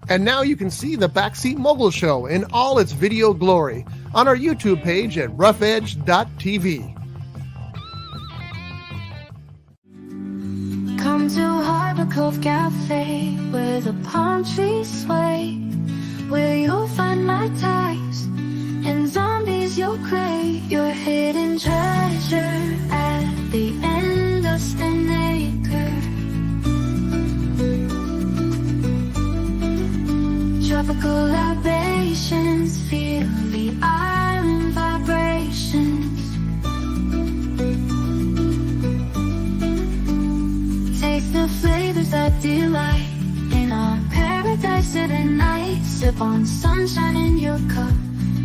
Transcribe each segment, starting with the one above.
And now you can see the Backseat Mogul Show in all its video glory on our YouTube page at roughedge.tv. Come to Harbor Cove Cafe, where the palm trees sway, where you'll find my types and zombies you'll crave. Your hidden treasure at the end of Spinnaker. Tropical libations, feel the island vibrations. Taste the flavors that delight in our paradise of the night. Sip on sunshine in your cup,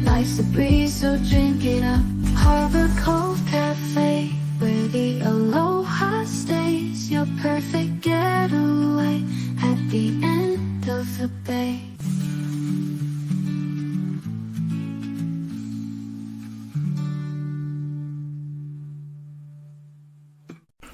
life's a breeze, so drink it up. Harbor Cove Cafe, where the aloha stays. Your perfect getaway at the end of the bay.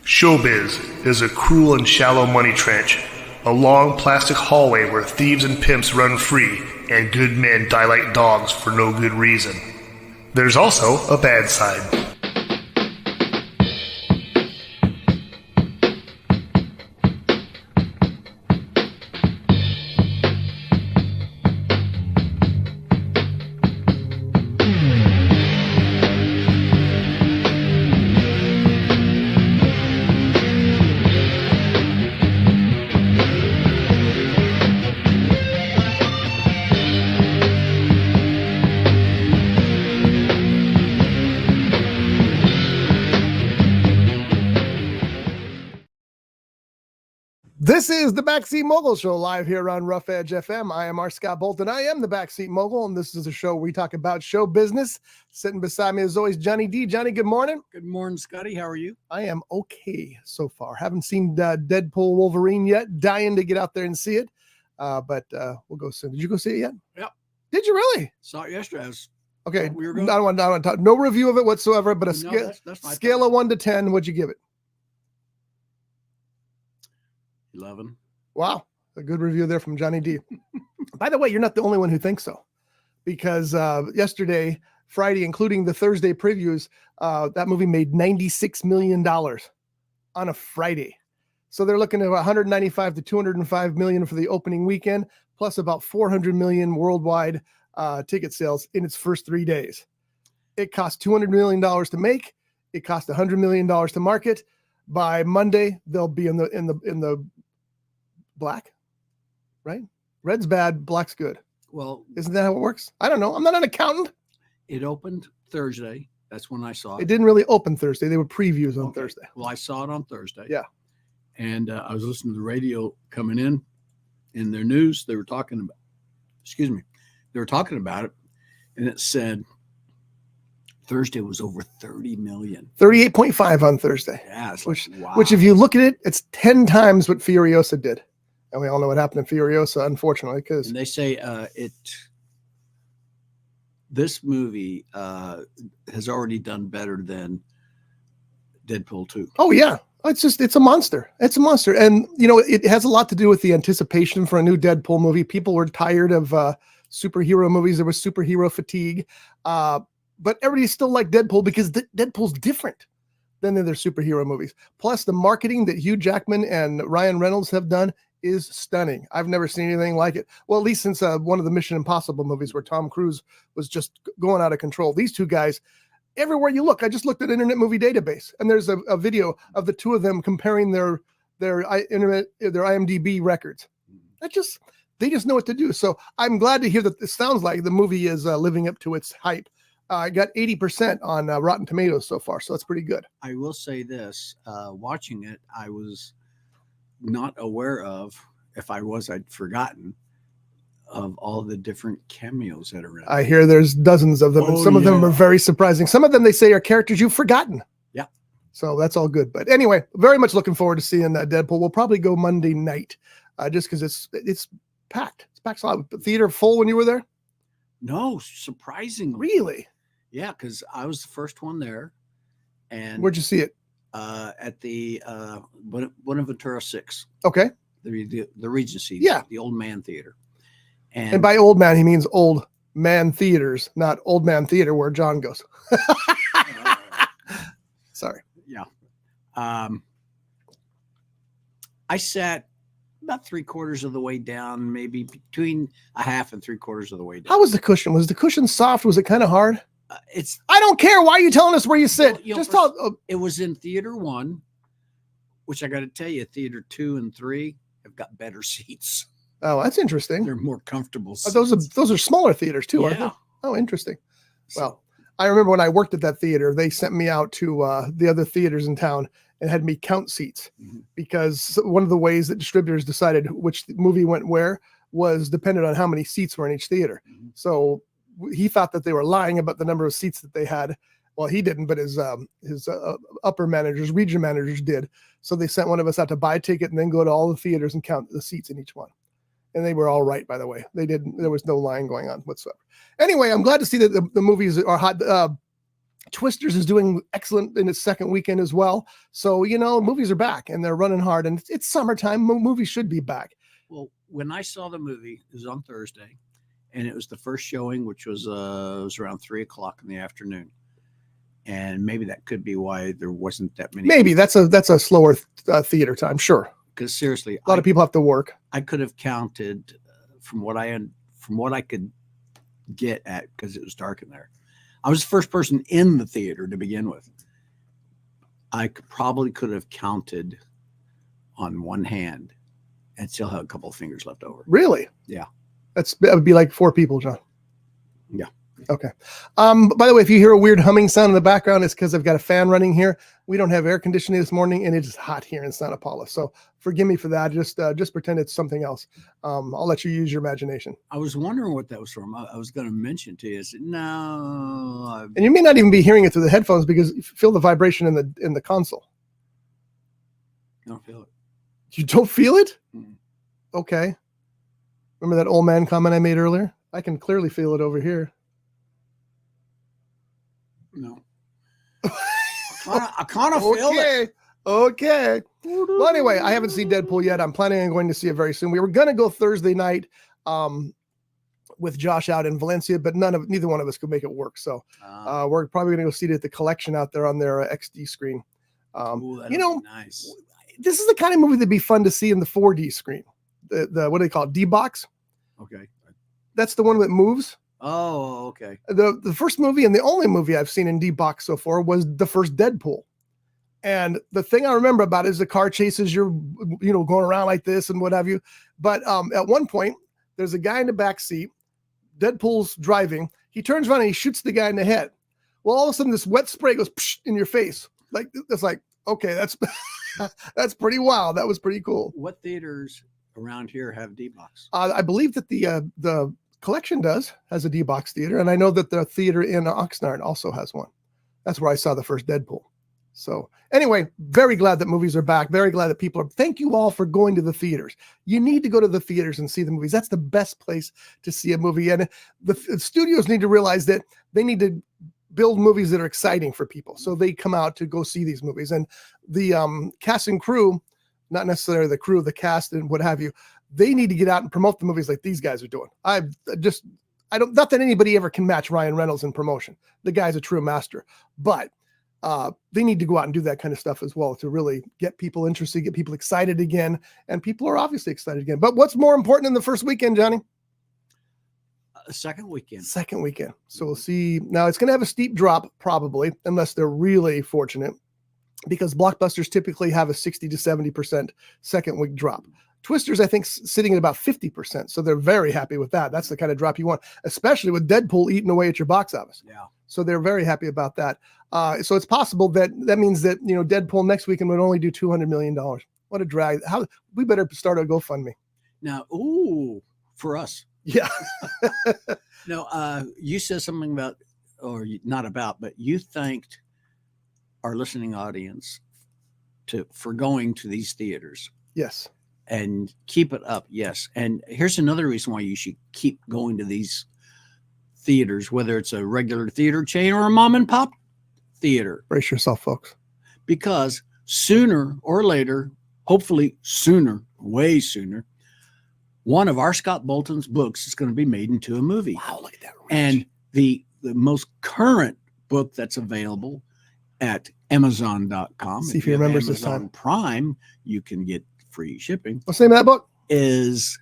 Showbiz is a cruel and shallow money trench, a long plastic hallway where thieves and pimps run free and good men die like dogs for no good reason. There's also a bad side. This is the Backseat Mogul Show live here on Rough Edge FM. I am our Scott Bolton. I am the Backseat Mogul, and this is a show where we talk about show business. Sitting beside me, as always, Johnny D. Johnny, good morning. Good morning, Scotty. How are you? I am okay so far. Haven't seen Deadpool Wolverine yet. Dying to get out there and see it, but we'll go soon. Did you go see it yet? Yep. Did you really? Saw it yesterday. Okay. We were going. I don't want to talk. No review of it whatsoever, but a No, that's my scale of 1 to 10. What'd you give it? 11. Wow, a good review there from Johnny D. By the way, you're not the only one who thinks so, because yesterday, Friday, including the Thursday previews, that movie made $96 million on a Friday. So they're looking at 195 to 205 million for the opening weekend, plus about 400 million worldwide ticket sales in its first 3 days. It cost $200 million to make. It cost $100 million to market. By Monday, they'll be in the black, right? Red's bad, black's good. Well, isn't that how it works? I don't know. I'm not an accountant. It opened Thursday. That's when I saw it. It didn't really open Thursday. They were previews on Thursday. Well, I saw it on Thursday. Yeah. And I was listening to the radio coming in their news. They were talking about, they were talking about it. And it said Thursday was over 30 million. 38.5 on Thursday. Yeah. It's wow. Which if you look at it, it's 10 times what Furiosa did. And we all know what happened in Furiosa, unfortunately, because they say this movie has already done better than Deadpool 2. Oh yeah, it's a monster. It's a monster, and it has a lot to do with the anticipation for a new Deadpool movie. People were tired of superhero movies. There was superhero fatigue, but everybody still liked Deadpool because Deadpool's different than the other superhero movies. Plus, the marketing that Hugh Jackman and Ryan Reynolds have done is stunning. I've never seen anything like it. Well, at least since one of the Mission Impossible movies where Tom Cruise was just going out of control. These two guys, everywhere you look, I just looked at Internet Movie Database, and there's a video of the two of them comparing their IMDb records. They just know what to do. So I'm glad to hear that it sounds like the movie is living up to its hype. I got 80% on Rotten Tomatoes so far, so that's pretty good. I will say this, watching it, I was not aware of, if I was, I'd forgotten of all the different cameos that are in. I hear there's dozens of them, and some of them are very surprising. Some of them they say are characters you've forgotten. Yeah. So that's all good. But anyway, very much looking forward to seeing Deadpool. We'll probably go Monday night, just because it's packed. It's packed solid. Theater full when you were there? No, surprisingly. Really? Yeah, because I was the first one there. And where'd you see it? At the Buenaventura 6. Okay. The Regency. Yeah. The Old Man Theater. And by old man, he means old man theaters, not old man theater where John goes. Sorry. Yeah. I sat about 3/4 of the way down, maybe between a half and 3/4 of the way down. How was the cushion? Was the cushion soft? Was it kind of hard? It's. I don't care. Why are you telling us where you sit? Well, you know, Just tell. It was in theater 1, which I got to tell you, theater 2 and 3 have got better seats. Oh, that's interesting. They're more comfortable seats. Those are smaller theaters too, aren't they? Oh, interesting. Well, I remember when I worked at that theater, they sent me out to the other theaters in town and had me count seats because one of the ways that distributors decided which movie went where was dependent on how many seats were in each theater. So he thought that they were lying about the number of seats that they had. Well, he didn't, but his upper managers, region managers did. So they sent one of us out to buy a ticket and then go to all the theaters and count the seats in each one. And they were all right, by the way. There was no lying going on whatsoever. Anyway, I'm glad to see that the movies are hot. Twisters is doing excellent in its second weekend as well. So, movies are back and they're running hard and it's summertime. Movies should be back. Well, when I saw the movie, it was on Thursday and it was the first showing, which was, it was around 3:00 in the afternoon. And maybe that could be why there wasn't that many. Maybe that's a slower theater time. Sure. Because seriously, a lot of people have to work. I could have counted from what I could get at, because it was dark in there. I was the first person in the theater to begin with. I probably could have counted on one hand and still have a couple of fingers left over. Really? Yeah. That would be like 4 people, John. Yeah. Okay. By the way, if you hear a weird humming sound in the background, it's because I've got a fan running here. We don't have air conditioning this morning, and it is hot here in Santa Paula. So forgive me for that. Just pretend it's something else. I'll let you use your imagination. I was wondering what that was from. I was going to mention to you. I said, no. And you may not even be hearing it through the headphones because you feel the vibration in the console. I don't feel it. You don't feel it? Mm. Okay. Remember that old man comment I made earlier? I can clearly feel it over here. No. I kind of feel it. Okay. Well, anyway, I haven't seen Deadpool yet. I'm planning on going to see it very soon. We were going to go Thursday night with Josh out in Valencia, but neither one of us could make it work. So we're probably going to go see it at the Collection out there on their XD screen. Ooh, that'd be nice. This is the kind of movie that'd be fun to see in the 4D screen. The what do they call it? D-Box? Okay. That's the one that moves. Oh, okay. The first movie and the only movie I've seen in D-Box so far was the first Deadpool. And the thing I remember about it is the car chases you're, going around like this and what have you. But at one point, there's a guy in the back seat. Deadpool's driving. He turns around and he shoots the guy in the head. Well, all of a sudden, this wet spray goes in your face. It's like, okay, that's that's pretty wild. That was pretty cool. What theaters around here have D-Box? I believe that the Collection has a D-Box theater, and I know that the theater in Oxnard also has one. That's where I saw the first Deadpool. So anyway, very glad that movies are back. Very glad that people are. Thank you all for going to the theaters. You need to go to the theaters and see the movies. That's the best place to see a movie. And the studios need to realize that they need to build movies that are exciting for people. So they come out to go see these movies. And the cast and crew, not necessarily the crew, the cast and what have you, they need to get out and promote the movies like these guys are doing. Not that anybody ever can match Ryan Reynolds in promotion. The guy's a true master, but they need to go out and do that kind of stuff as well to really get people interested, get people excited again. And people are obviously excited again. But what's more important than the first weekend, Johnny? Second weekend. Second weekend. So we'll see. Now it's going to have a steep drop probably, unless they're really fortunate, because blockbusters typically have a 60 to 70% second week drop. Twisters, I think, sitting at about 50%. So they're very happy with that. That's the kind of drop you want, especially with Deadpool eating away at your box office. Yeah. So they're very happy about that. So it's possible that means that, Deadpool next weekend would only do $200 million. What a drag. We better start a GoFundMe. Now, for us. Yeah. No, you said something about, but you thanked our listening audience for going to these theaters. Yes. And keep it up. Yes. And here's another reason why you should keep going to these theaters, whether it's a regular theater chain or a mom and pop theater. Brace yourself, folks. Because sooner or later, hopefully sooner, way sooner, one of our Scott Bolton's books is going to be made into a movie. Wow, look at that. And the most current book that's available at Amazon.com. See if he remembers this Amazon time. Prime, you can get free shipping. What's the name of that book? Is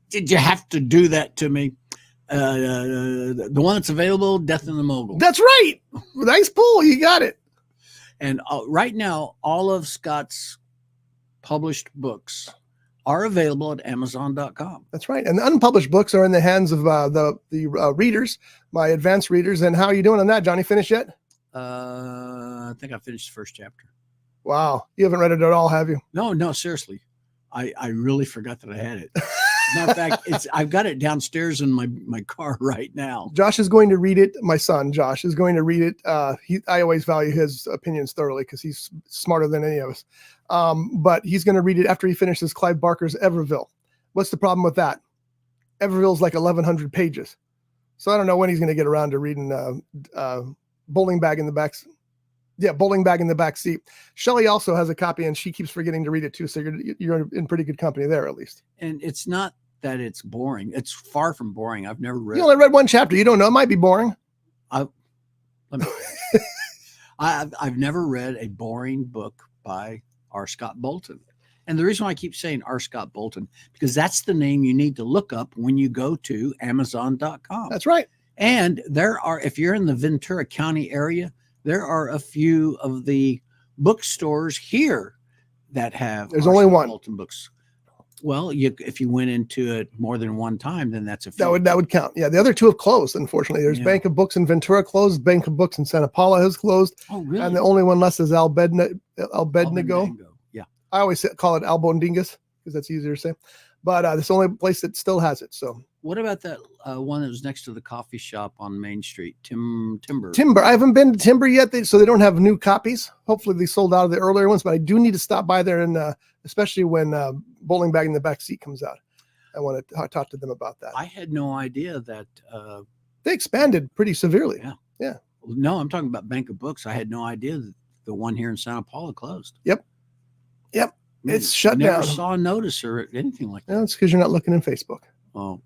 did you have to do that to me? The one that's available, Death in the Mogul. That's right. Nice pull. You got it. And right now, all of Scott's published books are available at Amazon.com. That's right. And the unpublished books are in the hands of the readers, my advanced readers. And how are you doing on that, Johnny? Finished yet? I think I finished the first chapter. Wow. You haven't read it at all, have you? No, seriously. I really forgot that I had it. Matter of fact, I've got it downstairs in my car right now. Josh is going to read it. My son, Josh, is going to read it. I always value his opinions thoroughly because he's smarter than any of us. But he's going to read it after he finishes Clive Barker's Everville. What's the problem with that? Everville's like 1,100 pages. So I don't know when he's going to get around to reading Bowling Bag in the Back. Yeah, Bowling Bag in the Back Seat. Shelley also has a copy, and she keeps forgetting to read it too. So you're in pretty good company there, at least. And it's not that it's boring. It's far from boring. I've never read. You only read one chapter. You don't know. It might be boring. I've never read a boring book by R. Scott Bolton. And the reason why I keep saying R. Scott Bolton, because that's the name you need to look up when you go to Amazon.com. That's right. And if you're in the Ventura County area, there are a few of the bookstores here that have. There's only one. Bolton books. Well, if you went into it more than one time, then that's a few. That would count. Yeah, the other two have closed. Unfortunately, there's Bank of Books in Ventura closed. Bank of Books in Santa Paula has closed. Oh, really? And the only one left is Albednigo. Yeah. I always call it Albondingus because that's easier to say. But it's the only place that still has it. So. What about that one that was next to the coffee shop on Main Street, Timber? Timber. I haven't been to Timber yet, so they don't have new copies. Hopefully they sold out of the earlier ones, but I do need to stop by there, and especially when Bowling Bag in the Back Seat comes out. I want to talk to them about that. I had no idea that they expanded pretty severely. Yeah. No, I'm talking about Bank of Books. I had no idea that the one here in Santa Paula closed. Yep. It's shut never down. Saw a notice or anything like that. No, it's because you're not looking in Facebook. Oh.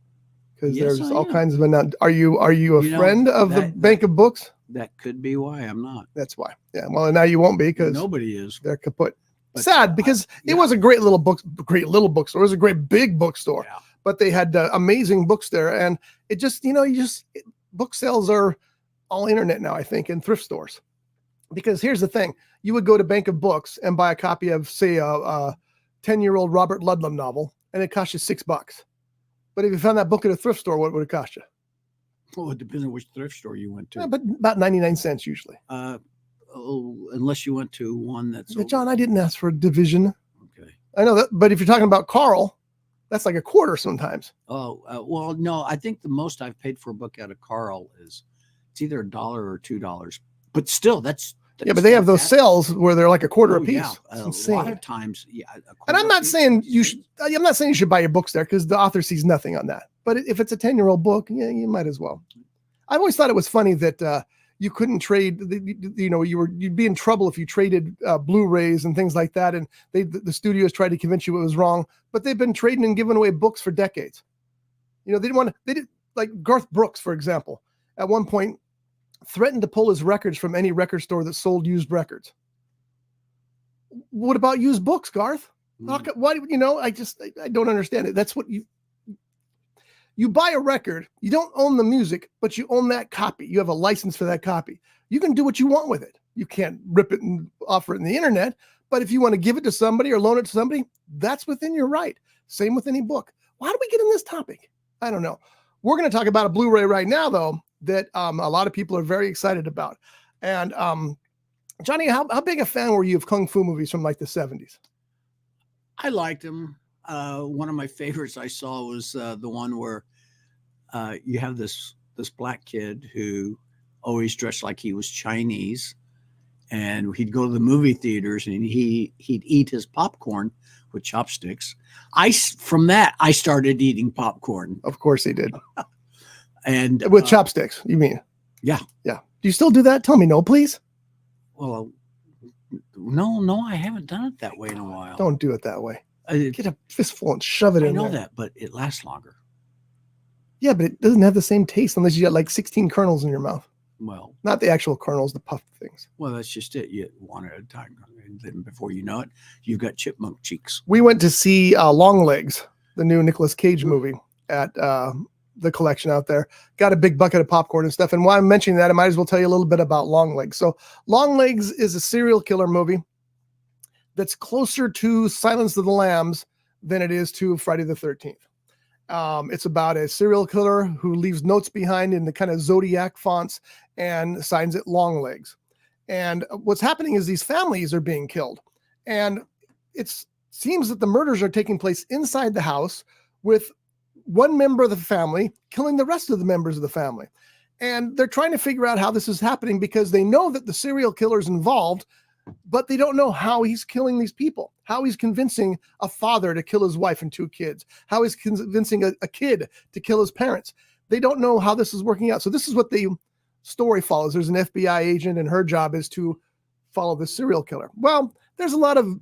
Because Yes, there's I all am. kinds of Are you a friend of the Bank of Books? That could be why I'm not. That's why. Yeah. Well, now you won't be because Nobody is. they're kaput. But, Sad because it was a great little bookstore. It was a great big bookstore, Yeah. but they had amazing books there. And it just, book sales are all internet now, I think, and thrift stores. Because here's the thing. You would go to Bank of Books and buy a copy of, say, a 10-year-old Robert Ludlum novel, and it cost you $6. But if you found that book at a thrift store, what would it cost you? Well, it depends on which thrift store you went to. Yeah, but about 99 cents usually. Unless you went to one that's Yeah, John, I didn't ask for a division. okay. I know that, but if you're talking about Carl, that's like a quarter sometimes. Oh, well, no, I think the most I've paid for a book out of Carl is it's either $1 or $2. But still, that's Yeah, but they have those sales where they're like a quarter a piece. Yeah, It's a insane. lot of times, yeah. And I'm not saying you should. I'm not saying you should buy your books there because the author sees nothing on that. But if it's a 10-year-old book, yeah, you might as well. I've always thought it was funny that you couldn't trade. You'd be in trouble if you traded Blu-rays and things like that. And the studios tried to convince you it was wrong. But they've been trading and giving away books for decades. They didn't want to. They did like Garth Brooks, for example. At one point, threatened to pull his records from any record store that sold used records. What about used books, Garth? Why? I don't understand it. That's what you buy a record. You don't own the music, but you own that copy. You have a license for that copy. You can do what you want with it. You can't rip it and offer it in the internet. But if you want to give it to somebody or loan it to somebody, that's within your right. Same with any book. Why do we get in this topic? I don't know. We're going to talk about a Blu-ray right now, though, that a lot of people are very excited about. And Johnny, how big a fan were you of Kung Fu movies from like the 70s? I liked them. One of my favorites I saw was the one where you have this black kid who always dressed like he was Chinese, and he'd go to the movie theaters and he'd eat his popcorn with chopsticks. From that, I started eating popcorn. Of course he did. And with chopsticks, you mean? Yeah. Yeah. Do you still do that? Tell me no, please. Well, no, I haven't done it that way in a while. Don't do it that way. Get a fistful and shove it I in know there. that, but it lasts longer. Yeah, but it doesn't have the same taste unless you got like 16 kernels in your mouth. Well, Not the actual kernels, the puffed things. that's just it. You one at a time, and then before you know it, you've got chipmunk cheeks. We went to see Longlegs, the new Nicolas Cage movie at the collection out there. Got a big bucket of popcorn and stuff. And while I'm mentioning that, I might as well tell you a little bit about Longlegs. So Longlegs is a serial killer movie that's closer to Silence of the Lambs than it is to Friday the 13th. It's about a serial killer who leaves notes behind in the kind of zodiac fonts and signs it Longlegs. And what's happening is these families are being killed. And it seems that the murders are taking place inside the house with one member of the family killing the rest of the members of the family. And they're trying to figure out how this is happening because they know that the serial killer's involved, but they don't know how he's killing these people, how he's convincing a father to kill his wife and 2 kids, how he's convincing a kid to kill his parents. They don't know how this is working out. So this is what the story follows. There's an FBI agent and her job is to follow the serial killer. Well, there's a lot of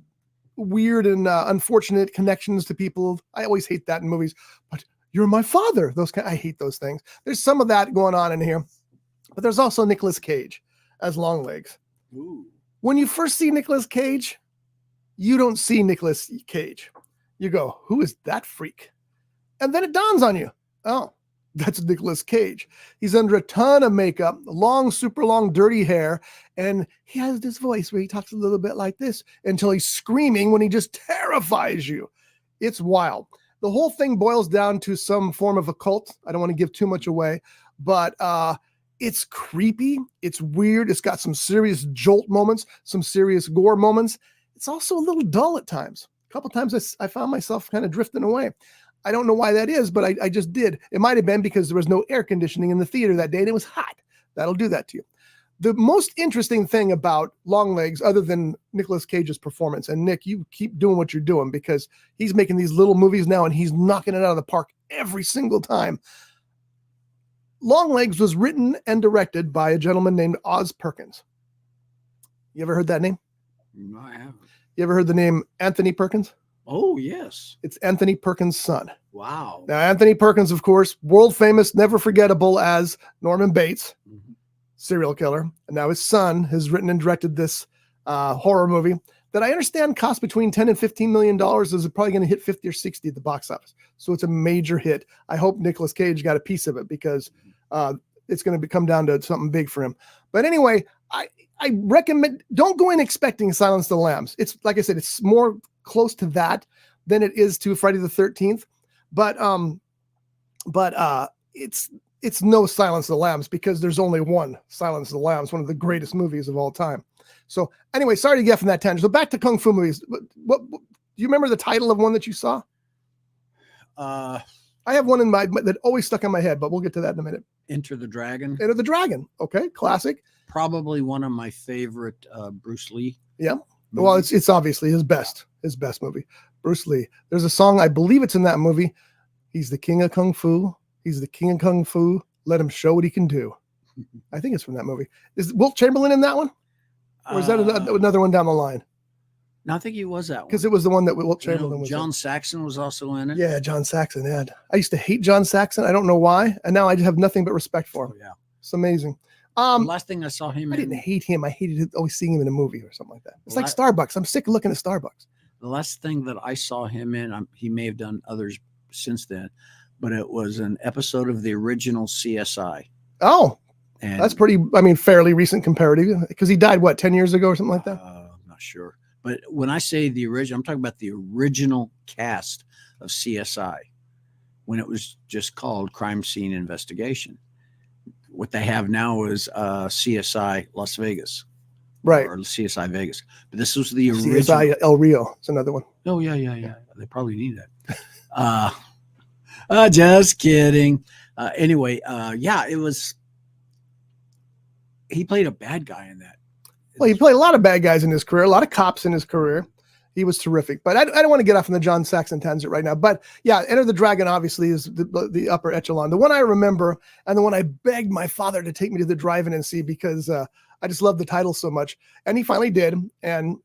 weird and unfortunate connections to people. I always hate that in movies, but you're my father. I hate those things. There's some of that going on in here, but there's also Nicolas Cage as Longlegs. Ooh. When you first see Nicolas Cage, you don't see Nicolas Cage. You go, who is that freak? And then it dawns on you. Oh, that's Nicolas Cage. He's under a ton of makeup, long, super long, dirty hair. And he has this voice where he talks a little bit like this until he's screaming when he just terrifies you. It's wild. The whole thing boils down to some form of a cult. I don't want to give too much away, but it's creepy. It's weird. It's got some serious jolt moments, some serious gore moments. It's also a little dull at times. A couple times I found myself kind of drifting away. I don't know why that is, but I just did. It might have been because there was no air conditioning in the theater that day and it was hot. That'll do that to you. The most interesting thing about Longlegs, other than Nicolas Cage's performance, and Nick, you keep doing what you're doing because he's making these little movies now and he's knocking it out of the park every single time. Longlegs was written and directed by a gentleman named Oz Perkins. You ever heard that name? No, I haven't. You ever heard the name Anthony Perkins? Oh, yes. It's Anthony Perkins' son. Wow. Now, Anthony Perkins, of course, world famous, never forgettable as Norman Bates, serial killer. And now his son has written and directed this horror movie that I understand costs between $10 and $15 million. Is probably going to hit 50 or 60 at the box office. So it's a major hit. I hope Nicolas Cage got a piece of it because it's going to come down to something big for him. But anyway, I recommend, don't go in expecting Silence of the Lambs. It's like I said, it's more close to that than it is to Friday the 13th. But it's no Silence of the Lambs because there's only one Silence of the Lambs, one of the greatest movies of all time. So anyway, sorry to get from that tangent. So back to Kung Fu movies. What do you remember the title of one that you saw? I have one in my that always stuck in my head, but we'll get to that in a minute. Enter the Dragon. Enter the Dragon. Okay, classic. Probably one of my favorite Bruce Lee. Yeah. Well, it's obviously his best movie. Bruce Lee. There's a song, I believe it's in that movie. He's the king of Kung Fu. He's the king of Kung Fu. Let him show what he can do. I think it's from that movie. Is Wilt Chamberlain in that one? Or is that another one down the line? No, I think he was that one. Because it was the one that Wilt Chamberlain was John in. Saxon was also in it. Yeah, John Saxon. Yeah. I used to hate John Saxon. I don't know why. And now I just have nothing but respect for him. Oh, yeah. It's amazing. The last thing I saw him I in. didn't hate him. I hated always seeing him in a movie or something like that. It's like Starbucks. I'm sick of looking at Starbucks. The last thing that I saw him in, he may have done others since then, but it was an episode of the original CSI. Oh, and that's pretty, fairly recent comparative because he died, 10 years ago or something like that? I'm not sure. But when I say the original, I'm talking about the original cast of CSI when it was just called Crime Scene Investigation. What they have now is CSI Las Vegas. Right. Or CSI Vegas. But this was the original. CSI El Rio. It's another one. Oh, yeah. They probably need that. Just kidding. Anyway, it was. He played a bad guy in that. Well, he played a lot of bad guys in his career, a lot of cops in his career. He was terrific. But I don't want to get off on the John Saxon tangent right now. But yeah, Enter the Dragon obviously is the upper echelon. The one I remember and the one I begged my father to take me to the drive-in and see because I just love the title so much. And he finally did. And,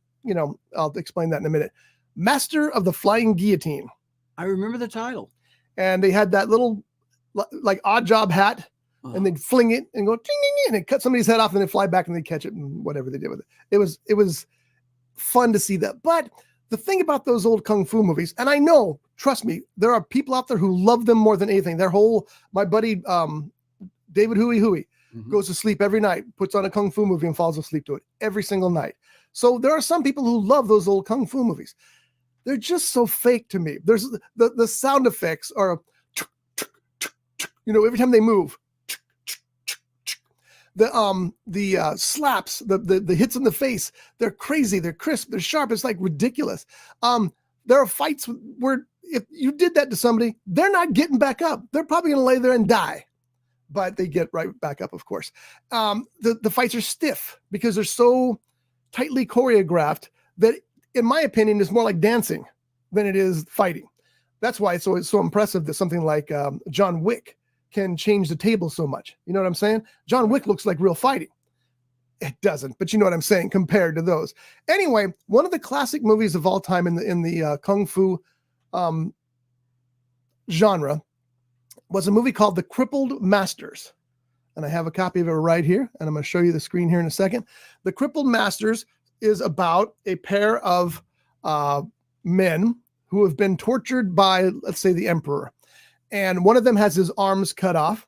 I'll explain that in a minute. Master of the Flying Guillotine. I remember the title. And they had that little like odd job hat, and they'd fling it and go ding, ding, ding, and they'd cut somebody's head off and they'd fly back and they'd catch it and whatever they did with it. It was fun to see that. But the thing about those old kung fu movies, and I know, trust me, there are people out there who love them more than anything. My buddy David Hui goes to sleep every night, puts on a kung fu movie and falls asleep to it every single night. So there are some people who love those old kung fu movies. They're just so fake to me. There's the sound effects are, every time they move, the slaps, the hits in the face, they're crazy, they're crisp, they're sharp. It's like ridiculous. There are fights where if you did that to somebody, they're not getting back up. They're probably going to lay there and die, but they get right back up, of course. The fights are stiff because they're so tightly choreographed that, in my opinion, is more like dancing than it is fighting. That's why it's always so impressive that something like John Wick can change the table so much. You know what I'm saying? John Wick looks like real fighting. It doesn't, but you know what I'm saying compared to those. Anyway, one of the classic movies of all time in the kung fu genre was a movie called The Crippled Masters. And I have a copy of it right here, and I'm going to show you the screen here in a second. The Crippled Masters is about a pair of men who have been tortured by, let's say, the emperor. And one of them has his arms cut off.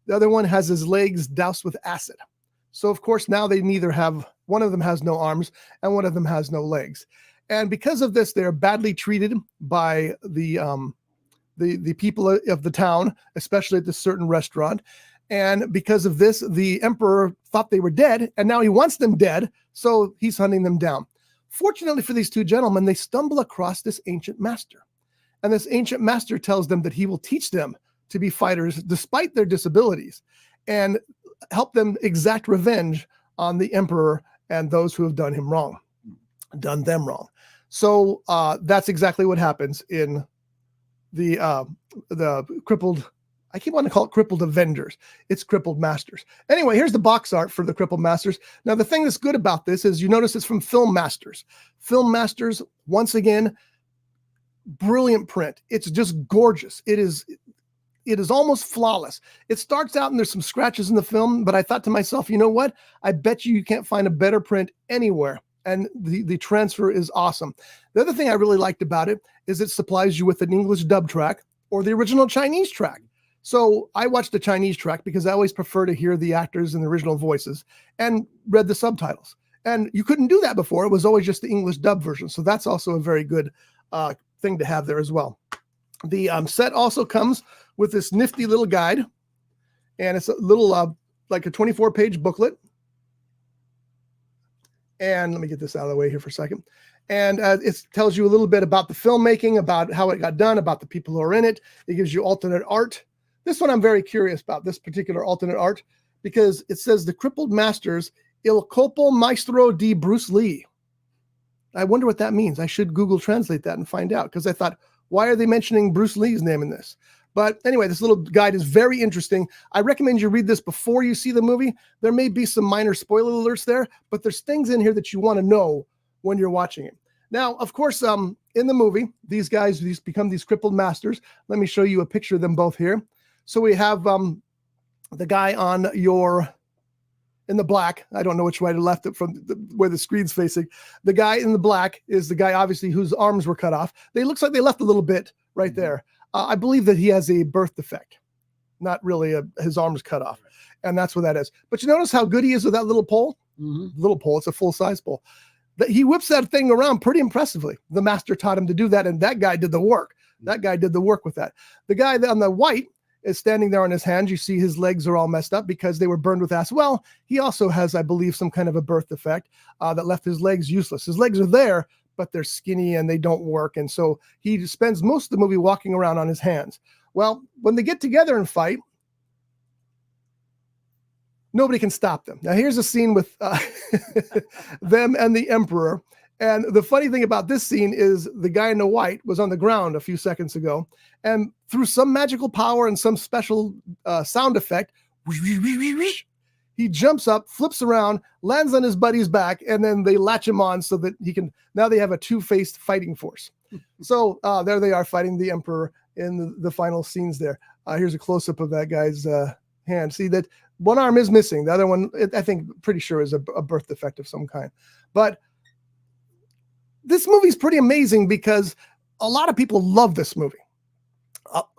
The other one has his legs doused with acid. So, of course, now one of them has no arms and one of them has no legs. And because of this, they're badly treated by the people of the town, especially at this certain restaurant. And because of this, the emperor thought they were dead, and now he wants them dead, so he's hunting them down. Fortunately for these two gentlemen, they stumble across this ancient master. And this ancient master tells them that he will teach them to be fighters despite their disabilities and help them exact revenge on the emperor and those who have done them wrong. So that's exactly what happens in the crippled, I keep wanting to call it Crippled Avengers. It's Crippled Masters. Anyway, here's the box art for the Crippled Masters. Now, the thing that's good about this is you notice it's from Film Masters. Film Masters, once again, brilliant print. It's just gorgeous. It is almost flawless. It starts out and there's some scratches in the film, but I thought to myself, you know what? I bet you can't find a better print anywhere. And the transfer is awesome. The other thing I really liked about it is it supplies you with an English dub track or the original Chinese track. So I watched the Chinese track because I always prefer to hear the actors in the original voices and read the subtitles. And you couldn't do that before. It was always just the English dub version. So that's also a very good thing to have there as well. The set also comes with this nifty little guide, and it's a little like a 24-page booklet. And let me get this out of the way here for a second. And it tells you a little bit about the filmmaking, about how it got done, about the people who are in it. It gives you alternate art. This one I'm very curious about, this particular alternate art, because it says the Crippled Masters, Il Colpo Maestro di Bruce Lee. I wonder what that means. I should Google translate that and find out, because I thought, why are they mentioning Bruce Lee's name in this? But anyway, this little guide is very interesting. I recommend you read this before you see the movie. There may be some minor spoiler alerts there, but there's things in here that you want to know when you're watching it. Now, of course, in the movie, these guys become these Crippled Masters. Let me show you a picture of them both here. So we have the guy in the black. I don't know which way to left it from where the screen's facing. The guy in the black is the guy, obviously, whose arms were cut off. They looks like they left a little bit right there. I believe that he has a birth defect, not really his arms cut off. And that's what that is. But you notice how good he is with that little pole? Little pole. It's a full-size pole. He whips that thing around pretty impressively. The master taught him to do that, and that guy did the work. That guy did the work with that. The guy on the white is standing there on his hands. You see his legs are all messed up because they were burned with acid. Well, he also has, I believe, some kind of a birth defect that left his legs useless. His legs are there, but they're skinny and they don't work. And so he spends most of the movie walking around on his hands. Well, when they get together and fight, nobody can stop them. Now, here's a scene with them and the emperor. And the funny thing about this scene is the guy in the white was on the ground a few seconds ago. And through some magical power and some special sound effect, he He jumps up, flips around, lands on his buddy's back, and then they latch him on so that he can. Now they have a two-faced fighting force. So there they are fighting the Emperor in the final scenes there. Here's a close-up of that guy's hand. See that one arm is missing. The other one, I think, pretty sure is a birth defect of some kind. But this movie's pretty amazing because a lot of people love this movie.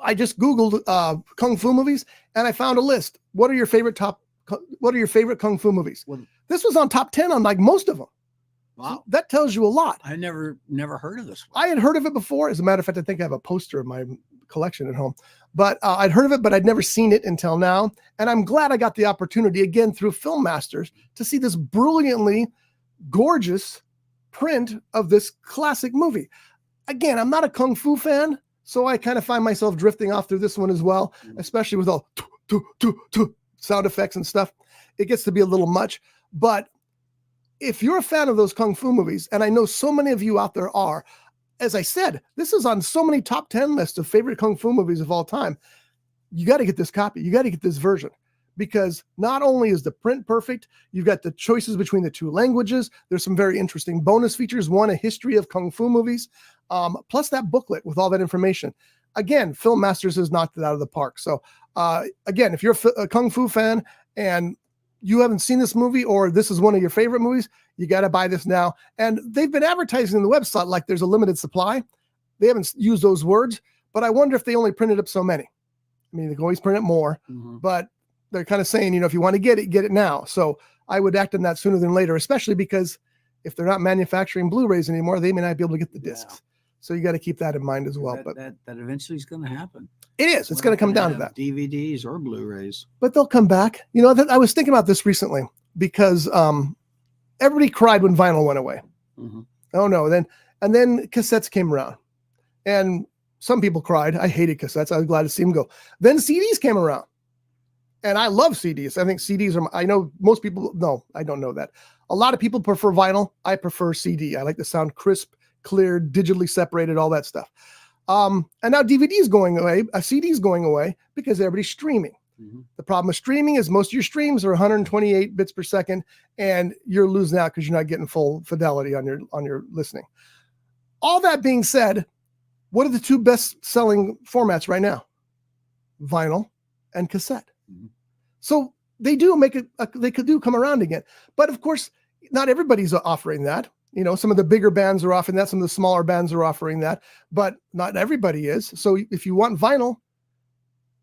I just Googled Kung Fu movies and I found a list. What are your favorite Kung Fu movies? Well, this was on top 10 on like most of them. wow. So that tells you a lot. I never heard of this one. I had heard of it before. As a matter of fact, I think I have a poster of my collection at home, but I'd heard of it, but I'd never seen it until now. And I'm glad I got the opportunity again through Film Masters to see this brilliantly gorgeous print of this classic movie. Again, I'm not a Kung Fu fan, so I kind of find myself drifting off through this one as well, especially with all sound effects and stuff. It gets to be a little much, but if you're a fan of those Kung Fu movies, and I know so many of you out there are, as I said, this is on so many top 10 lists of favorite Kung Fu movies of all time. You got to get this copy. You got to get this version because not only is the print perfect, you've got the choices between the two languages. There's some very interesting bonus features. One, a history of Kung Fu movies, plus that booklet with all that information. Again, Film Masters has knocked it out of the park. So again, if you're a Kung Fu fan and you haven't seen this movie or this is one of your favorite movies, you got to buy this now. And they've been advertising on the website like there's a limited supply. They haven't used those words, but I wonder if they only printed up so many. I mean, they can always print it more, but they're kind of saying, if you want to get it now. So I would act on that sooner than later, especially because if they're not manufacturing Blu-rays anymore, they may not be able to get the discs. Yeah. So you got to keep that in mind as well. But that eventually is going to happen. It is. It's going to come down to that. DVDs or Blu-rays. But they'll come back. I was thinking about this recently because everybody cried when vinyl went away. Oh no. Then cassettes came around. And some people cried. I hated cassettes. I was glad to see them go. Then CDs came around. And I love CDs. I think CDs are, I know most people, no, I don't know that. A lot of people prefer vinyl. I prefer CD. I like the sound crisp, clear, digitally separated, all that stuff. And now DVD is going away, a CD is going away because everybody's streaming. The problem with streaming is most of your streams are 128 bits per second, and you're losing out because you're not getting full fidelity on your listening. All that being said, what are the two best selling formats right now? Vinyl and cassette. So they do make it, they could come around again. But of course, not everybody's offering that. Some of the bigger bands are offering that. Some of the smaller bands are offering that, but not everybody is. So if you want vinyl,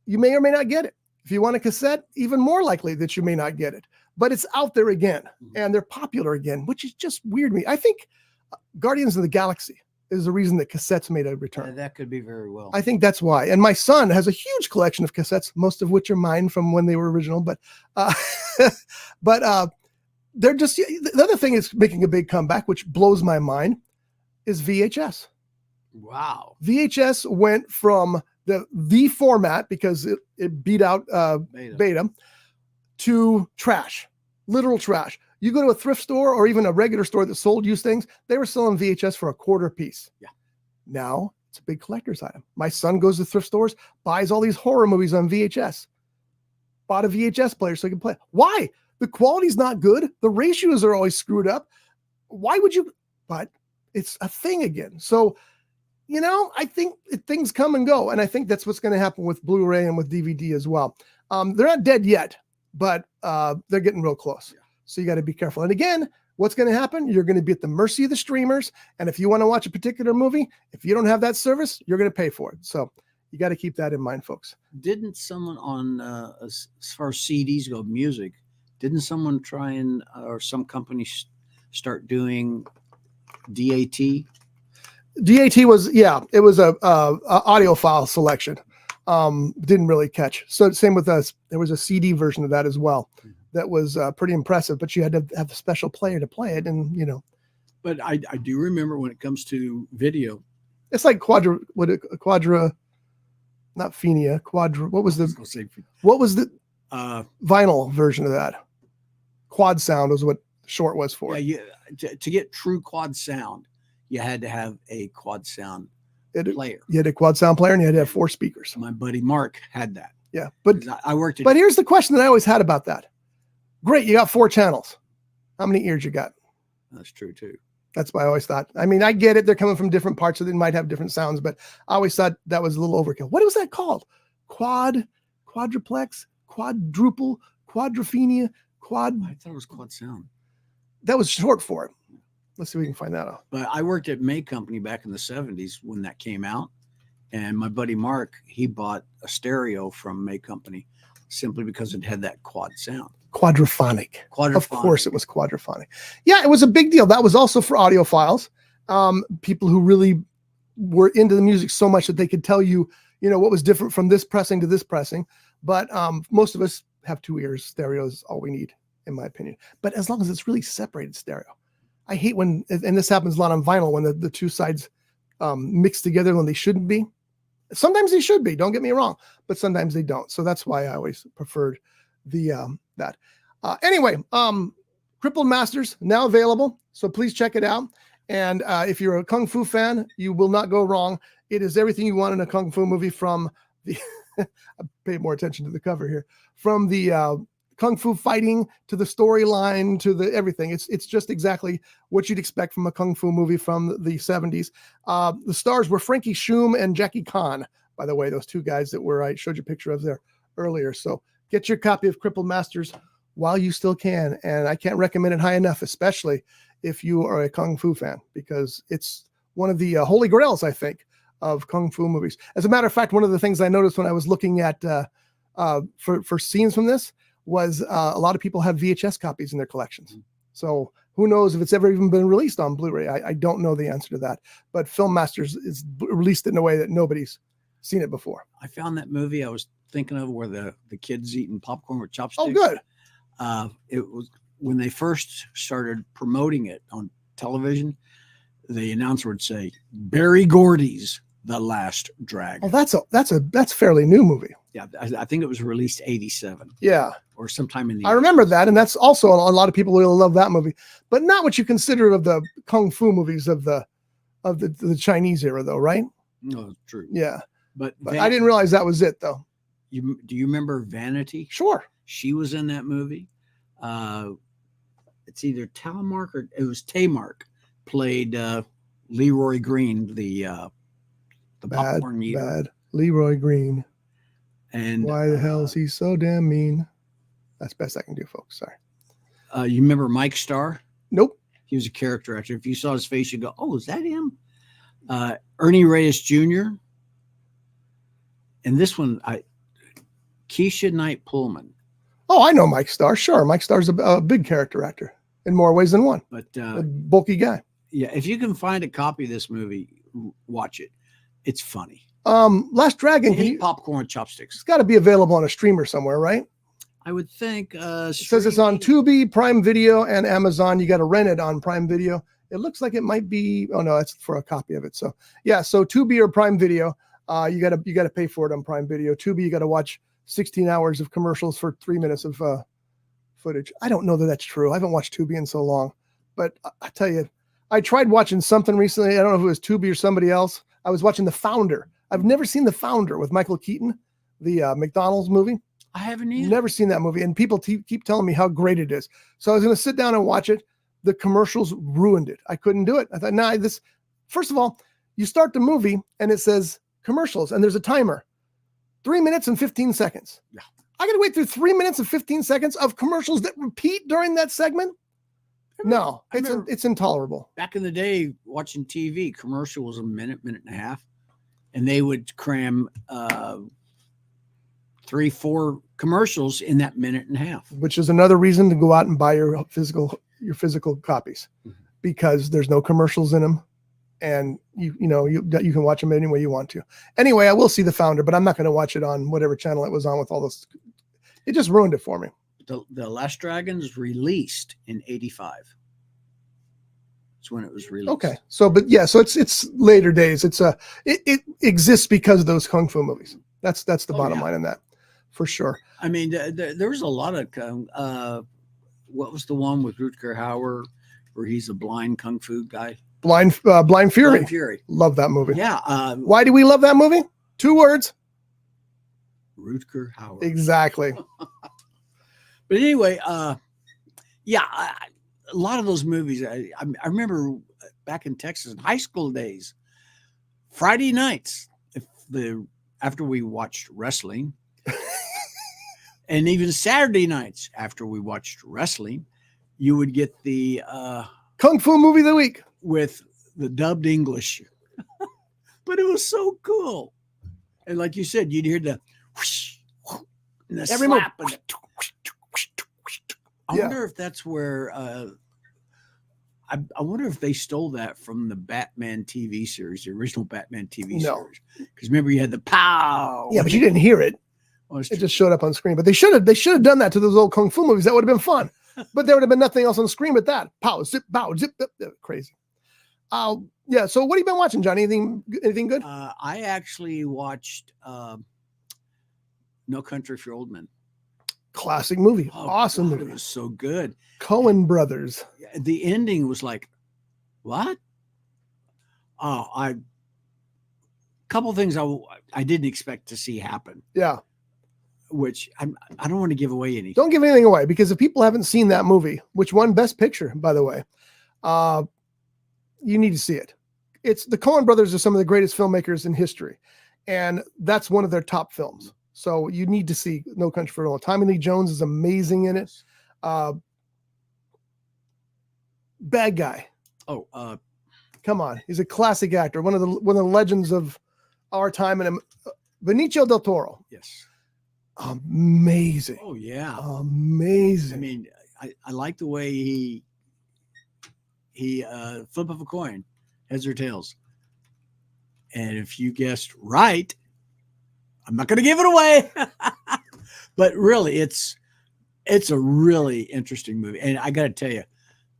you may or may not get it. If you want a cassette, even more likely that you may not get it. But it's out there again, and they're popular again, which is just weird to me. I think Guardians of the Galaxy is the reason that cassettes made a return. That could be very well. I think that's why. And my son has a huge collection of cassettes, most of which are mine from when they were original. But they're just, the other thing is making a big comeback, which blows my mind, is VHS. Wow. VHS went from the format because it beat out beta to trash, literal trash. You go to a thrift store or even a regular store that sold used things, they were selling VHS for $0.25 a piece. Yeah. Now it's a big collector's item. My son goes to thrift stores, buys all these horror movies on VHS, bought a VHS player so he can play. Why? The quality's not good. The ratios are always screwed up. Why would you? But it's a thing again. So, I think things come and go. And I think that's what's going to happen with Blu-ray and with DVD as well. They're not dead yet, but they're getting real close. Yeah. So you got to be careful. And again, what's going to happen? You're going to be at the mercy of the streamers. And if you want to watch a particular movie, if you don't have that service, you're going to pay for it. So you got to keep that in mind, folks. Didn't someone on, as far as CDs go, music, didn't someone try or some company start doing DAT? DAT was, it was a audio file selection. Didn't really catch. So same with us. There was a CD version of that as well. That was pretty impressive, but you had to have a special player to play it. And, but I do remember when it comes to video, it's like quadra, not Phenia, quadra. What was the vinyl version of that? Quad sound was what short was for. Yeah, to get true quad sound, you had to have a quad sound player. You had a quad sound player and you had to have 4 speakers. My buddy Mark had that. Yeah, but I worked. But here's the question that I always had about that: Great, you got 4 channels. How many ears you got? That's true too. That's what I always thought. I mean, I get it. They're coming from different parts, so they might have different sounds, but I always thought that was a little overkill. What was that called? Quadruplex, quadruple, quadrophenia, quad. I thought it was quad sound. That was short for it. Let's see if we can find that out. But I worked at May Company back in the 70s when that came out. And my buddy Mark, he bought a stereo from May Company simply because it had that quad sound. Quadraphonic. Quadraphonic. Of course it was quadraphonic. Yeah, it was a big deal. That was also for audiophiles. People who really were into the music so much that they could tell you, what was different from this pressing to this pressing. But most of us have 2 ears. Stereo is all we need, in my opinion. But as long as it's really separated stereo. I hate when, and this happens a lot on vinyl, when the 2 sides mix together when they shouldn't be. Sometimes they should be, don't get me wrong, but sometimes they don't. So that's why I always preferred that. Anyway, Crippled Masters now available, so please check it out. And if you're a Kung Fu fan, you will not go wrong. It is everything you want in a Kung Fu movie, from the I pay more attention to the cover here, from the Kung Fu fighting to the storyline to the everything. It's just exactly what you'd expect from a Kung Fu movie from the 70s. The stars were Frankie Shum and Jackie Chan, by the way, those 2 guys that I showed you a picture of there earlier. So get your copy of Crippled Masters while you still can. And I can't recommend it high enough, especially if you are a Kung Fu fan, because it's one of the holy grails, I think, of Kung Fu movies. As a matter of fact, one of the things I noticed when I was looking at for scenes from this was a lot of people have VHS copies in their collections. So who knows if it's ever even been released on Blu-ray? I don't know the answer to that, but Film Masters is released it in a way that nobody's seen it before. I found that movie I was thinking of where the kids eating popcorn with chopsticks. Oh, good. It was when they first started promoting it on television, the announcer would say, Barry Gordy's The Last Dragon. Oh, that's fairly new movie. Yeah, I think it was released 87. Yeah. Or sometime in the I remember that, and that's also a lot of people will love that movie, but not what you consider of the Kung Fu movies of the Chinese era, though, right? No, true. Yeah. But I didn't realize that was it, though. Do you remember Vanity? Sure. She was in that movie. It's either Talmark or it was Taymark played Leroy Green, the popcorn eater. Bad Leroy Green. And why the hell is he so damn mean? That's best I can do, folks. Sorry. You remember Mike Starr? Nope. He was a character actor. If you saw his face, you'd go, "Oh, is that him?" Ernie Reyes Jr. And this one, Keisha Knight Pullman. Oh, I know Mike Starr. Sure, Mike Starr's a big character actor in more ways than one. But a bulky guy. Yeah, if you can find a copy of this movie, watch it. It's funny. Last Dragon. Eat popcorn with chopsticks. It's got to be available on a streamer somewhere, right? I would think. It says it's on Tubi, Prime Video, and Amazon. You got to rent it on Prime Video. It looks like it might be. Oh no, that's for a copy of it. So yeah, so Tubi or Prime Video. You gotta pay for it on Prime Video. Tubi, you got to watch 16 hours of commercials for 3 minutes of footage. I don't know that that's true. I haven't watched Tubi in so long, but I tell you, I tried watching something recently. I don't know if it was Tubi or somebody else. I was watching The Founder. I've never seen The Founder with Michael Keaton, the McDonald's movie. I haven't either. Never seen that movie, and people keep telling me how great it is. So I was going to sit down and watch it. The commercials ruined it. I couldn't do it. I thought, nah, this. First of all, you start the movie and it says commercials, and there's a timer, 3 minutes and 15 seconds. Yeah. I got to wait through 3 minutes and 15 seconds of commercials that repeat during that segment. No, it's intolerable. Back in the day, watching TV, commercial was a minute and a half, and they would cram 3-4 commercials in that minute and a half. Which is another reason to go out and buy your physical copies, because there's no commercials in them, and you can watch them any way you want to. Anyway, I will see The Founder, but I'm not going to watch it on whatever channel it was on with all this. It just ruined it for me. The Last Dragon is released in 85. That's when it was released. Okay. So it's later days. It exists because of those Kung Fu movies. That's the bottom line in that, for sure. I mean, there was a lot of, what was the one with Rutger Hauer where he's a blind Kung Fu guy? Blind Fury. Blind Fury. Love that movie. Yeah. Why do we love that movie? 2 words. Rutger Hauer. Exactly. But anyway, Yeah, a lot of those movies. I remember back in Texas in high school days, Friday nights, after we watched wrestling, and even Saturday nights after we watched wrestling, you would get the Kung Fu movie of the week with the dubbed English. But it was so cool. And like you said, you'd hear the whoosh, whoosh, and the every slap. move. I wonder if that's where I wonder if they stole that from the Batman TV series, the original Batman TV series. Because remember, you had the pow. Yeah, but you didn't hear it. Well, it just showed up on screen. But they should have done that to those old Kung Fu movies. That would have been fun. But there would have been nothing else on the screen but that. Pow, zip, bow, zip, zip, zip. Crazy. Yeah. So what have you been watching, Johnny? Anything good? I actually watched No Country for Old Men. Classic movie. Oh, awesome God, movie. It was so good. Coen brothers. The ending was like, what? Couple things I didn't expect to see happen. Yeah. Which I don't want to give away anything. Don't give anything away, because if people haven't seen that movie, which won Best Picture, by the way, you need to see it. It's the Coen brothers are some of the greatest filmmakers in history, and that's one of their top films. So you need to see No Country for Old Men. Tommy Lee Jones is amazing in it. Bad guy. Come on, he's a classic actor, one of the legends of our time, and Benicio del Toro. Yes. Amazing. Oh yeah. Amazing. I mean, I like the way he flip of a coin, heads or tails. And if you guessed right, I'm not going to give it away. But really, it's a really interesting movie. And I got to tell you,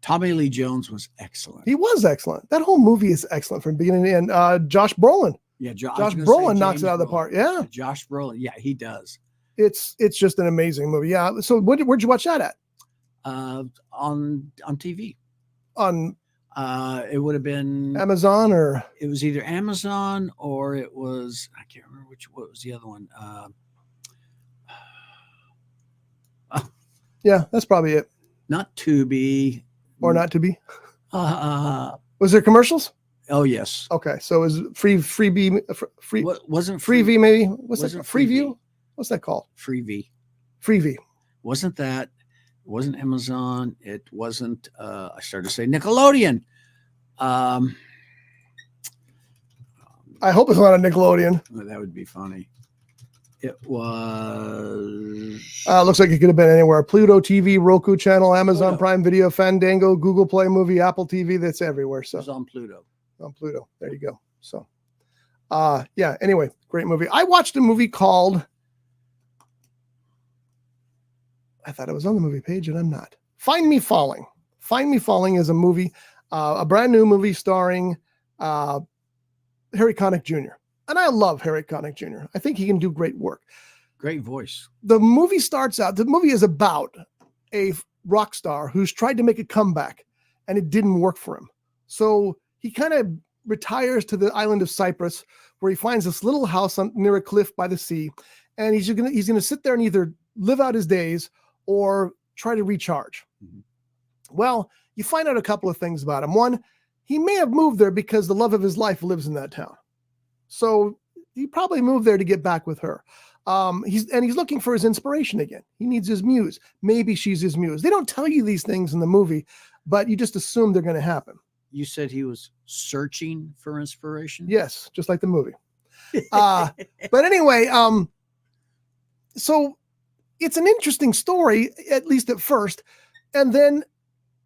Tommy Lee Jones was excellent. He was excellent. That whole movie is excellent from beginning to end. Josh Brolin. Yeah, Josh Brolin knocks it out of the park. Yeah, Josh Brolin. Yeah, he does. It's just an amazing movie. Yeah. So where'd you watch that at? On TV. On it would have been Amazon, or it was either Amazon or it was, I can't remember what was the other one. Yeah, that's probably it. Not Tubi. Or not to be. Was there commercials? Oh yes. Okay, so it was freebie. What wasn't Freeview maybe? What's that? Freeview? Freeview. What's that called? Freebie. Freeview. Wasn't that? It wasn't Amazon. It wasn't. I started to say Nickelodeon. I hope it's not a Nickelodeon. That would be funny. It was. Looks like it could have been anywhere. Pluto TV, Roku channel, Amazon Prime Video, Fandango, Google Play Movie, Apple TV. That's everywhere. So it was on Pluto. On Pluto. There you go. So, yeah. Anyway, great movie. I watched a movie called. I thought it was on the movie page, and I'm not. Find Me Falling. Find Me Falling is a movie, a brand new movie starring Harry Connick Jr. And I love Harry Connick Jr. I think he can do great work. Great voice. The movie starts out, the movie is about a rock star who's tried to make a comeback, and it didn't work for him. So he kind of retires to the island of Cyprus, where he finds this little house near a cliff by the sea. And he's gonna sit there and either live out his days or try to recharge. Mm-hmm. Well, you find out a couple of things about him. One, he may have moved there because the love of his life lives in that town. So he probably moved there to get back with her. He's looking for his inspiration again. He needs his muse. Maybe she's his muse. They don't tell you these things in the movie, but you just assume they're going to happen. You said he was searching for inspiration? Yes, just like the movie. But anyway, so it's an interesting story, at least at first. And then